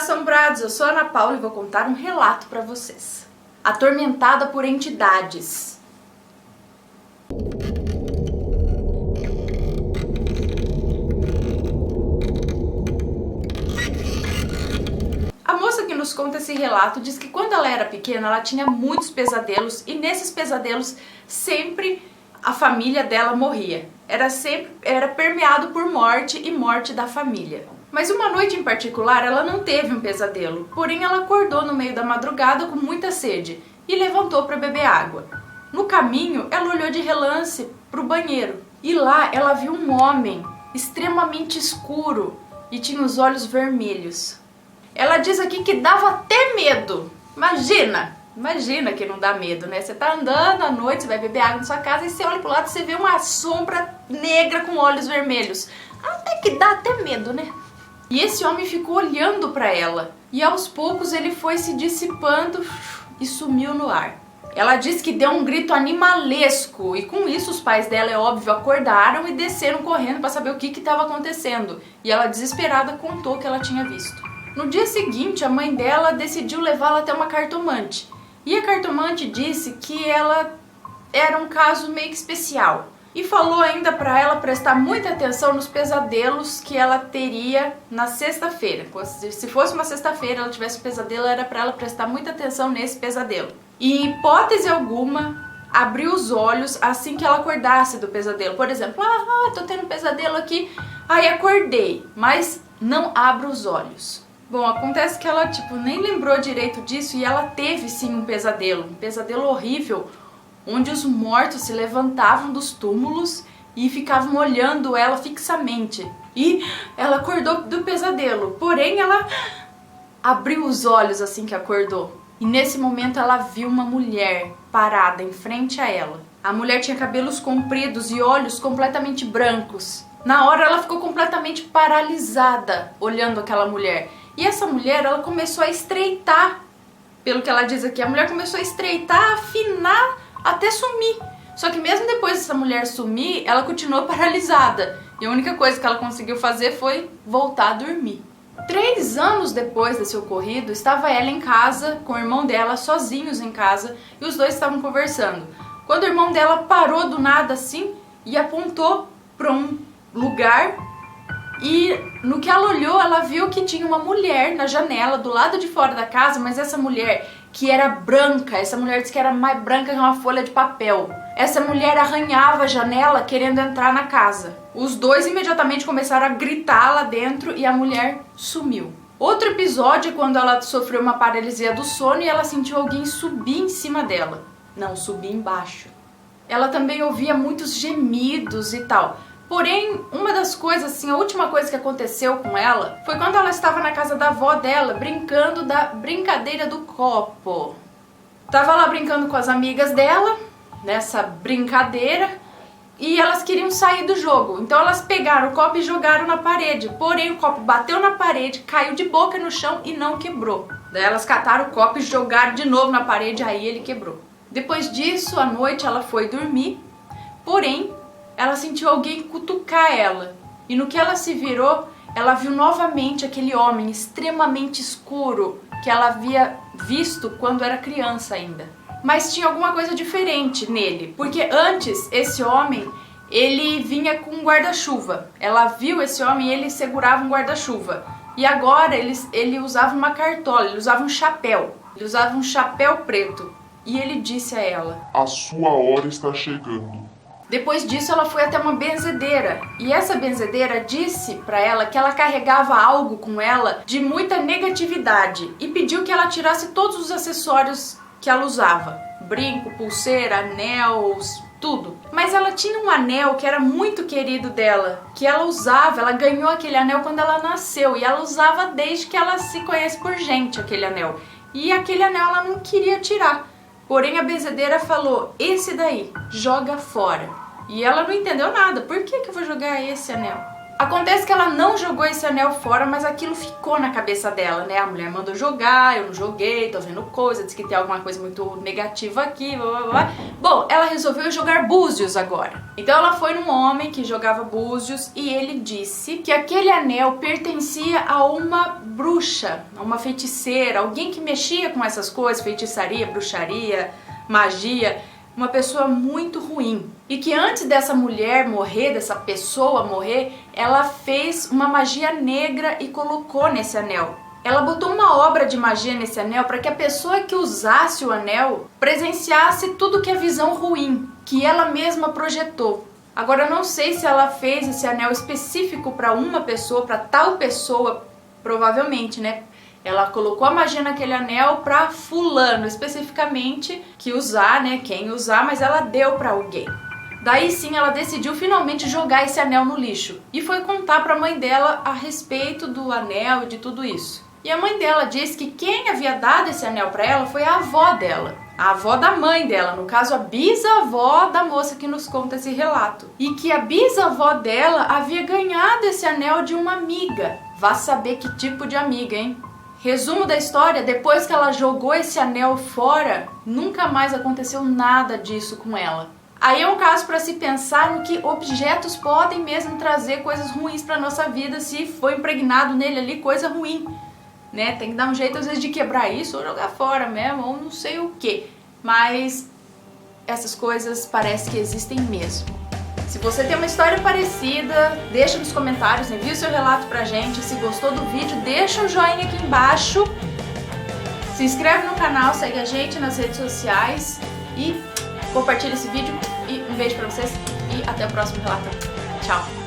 assombrados, eu sou a Ana Paula e vou contar um relato para vocês. Atormentada por entidades. A moça que nos conta esse relato diz que quando ela era pequena ela tinha muitos pesadelos e nesses pesadelos sempre a família dela morria. Era permeado por morte e morte da família. Mas uma noite em particular ela não teve um pesadelo, porém ela acordou no meio da madrugada com muita sede e levantou para beber água. No caminho ela olhou de relance para o banheiro e lá ela viu um homem extremamente escuro e tinha os olhos vermelhos. Ela diz aqui que dava até medo. Imagina que não dá medo, né? Você tá andando à noite, você vai beber água na sua casa e você olha pro lado e você vê uma sombra negra com olhos vermelhos. Até que dá até medo, né? E esse homem ficou olhando para ela e aos poucos ele foi se dissipando e sumiu no ar. Ela disse que deu um grito animalesco e com isso os pais dela, é óbvio, acordaram e desceram correndo para saber o que estava acontecendo. E ela, desesperada, contou o que ela tinha visto. No dia seguinte, a mãe dela decidiu levá-la até uma cartomante. E a cartomante disse que ela era um caso meio que especial. E falou ainda para ela prestar muita atenção nos pesadelos que ela teria na sexta-feira. Se fosse uma sexta-feira ela tivesse pesadelo, era para ela prestar muita atenção nesse pesadelo. E em hipótese alguma, abrir os olhos assim que ela acordasse do pesadelo. Por exemplo, tô tendo um pesadelo aqui, aí acordei, mas não abra os olhos. Bom, acontece que ela nem lembrou direito disso e ela teve sim um pesadelo horrível, onde os mortos se levantavam dos túmulos e ficavam olhando ela fixamente. E ela acordou do pesadelo, porém ela abriu os olhos assim que acordou. E nesse momento ela viu uma mulher parada em frente a ela. A mulher tinha cabelos compridos e olhos completamente brancos. Na hora ela ficou completamente paralisada olhando aquela mulher. E essa mulher, ela começou a estreitar, pelo que ela diz aqui, a mulher começou a estreitar, afinar, até sumir. Só que mesmo depois dessa mulher sumir, ela continuou paralisada. E a única coisa que ela conseguiu fazer foi voltar a dormir. 3 anos depois desse ocorrido, estava ela em casa, com o irmão dela, sozinhos em casa, e os dois estavam conversando. Quando o irmão dela parou do nada assim e apontou para um lugar, e no que ela olhou, ela viu que tinha uma mulher na janela do lado de fora da casa, mas essa mulher que era branca, essa mulher disse que era mais branca que uma folha de papel. Essa mulher arranhava a janela querendo entrar na casa. Os dois imediatamente começaram a gritar lá dentro e a mulher sumiu. Outro episódio é quando ela sofreu uma paralisia do sono e ela sentiu alguém subir em cima dela. Não, subir embaixo. Ela também ouvia muitos gemidos e tal. Porém, uma das coisas, a última coisa que aconteceu com ela foi quando ela estava na casa da avó dela, brincando da brincadeira do copo. Tava lá brincando com as amigas dela, nessa brincadeira, e elas queriam sair do jogo. Então elas pegaram o copo e jogaram na parede. Porém, o copo bateu na parede, caiu de boca no chão e não quebrou. Daí elas cataram o copo e jogaram de novo na parede, aí ele quebrou. Depois disso, à noite, ela foi dormir, porém, ela sentiu alguém cutucar ela. E no que ela se virou, ela viu novamente aquele homem extremamente escuro que ela havia visto quando era criança ainda. Mas tinha alguma coisa diferente nele, porque antes esse homem, ele vinha com um guarda-chuva. Ela viu esse homem e ele segurava um guarda-chuva. E agora ele usava uma cartola, ele usava um chapéu. Ele usava um chapéu preto. E ele disse a ela: "A sua hora está chegando." Depois disso ela foi até uma benzedeira e essa benzedeira disse para ela que ela carregava algo com ela de muita negatividade e pediu que ela tirasse todos os acessórios que ela usava, brinco, pulseira, anel, tudo. Mas ela tinha um anel que era muito querido dela, que ela usava, ela ganhou aquele anel quando ela nasceu e ela usava desde que ela se conhece por gente, aquele anel. E aquele anel ela não queria tirar. Porém a benzedeira falou: "Esse daí, joga fora." E ela não entendeu nada. Por que eu vou jogar esse anel? Acontece que ela não jogou esse anel fora, mas aquilo ficou na cabeça dela, né? A mulher mandou jogar, eu não joguei, tô vendo coisa, diz que tem alguma coisa muito negativa aqui, blá blá blá. Bom, ela resolveu jogar búzios agora. Então ela foi num homem que jogava búzios e ele disse que aquele anel pertencia a uma bruxa, a uma feiticeira, alguém que mexia com essas coisas, feitiçaria, bruxaria, magia, uma pessoa muito ruim. E que antes dessa mulher morrer, dessa pessoa morrer, ela fez uma magia negra e colocou nesse anel. Ela botou uma obra de magia nesse anel para que a pessoa que usasse o anel presenciasse tudo que é visão ruim, que ela mesma projetou. Agora eu não sei se ela fez esse anel específico para uma pessoa, para tal pessoa, provavelmente, né? Ela colocou a magia naquele anel para fulano, especificamente, que usar, né? Quem usar, mas ela deu para alguém. Daí sim ela decidiu finalmente jogar esse anel no lixo e foi contar para a mãe dela a respeito do anel e de tudo isso. E a mãe dela disse que quem havia dado esse anel para ela foi a avó dela, a avó da mãe dela, no caso a bisavó da moça que nos conta esse relato. E que a bisavó dela havia ganhado esse anel de uma amiga. Vá saber que tipo de amiga, hein? Resumo da história, depois que ela jogou esse anel fora, nunca mais aconteceu nada disso com ela. Aí é um caso para se pensar no que objetos podem mesmo trazer coisas ruins para nossa vida se for impregnado nele ali coisa ruim, né? Tem que dar um jeito às vezes de quebrar isso ou jogar fora mesmo, ou não sei o que. Mas essas coisas parece que existem mesmo. Se você tem uma história parecida, deixa nos comentários, envia o seu relato pra gente. Se gostou do vídeo, deixa um joinha aqui embaixo. Se inscreve no canal, segue a gente nas redes sociais e compartilha esse vídeo. E um beijo pra vocês e até o próximo relato. Tchau!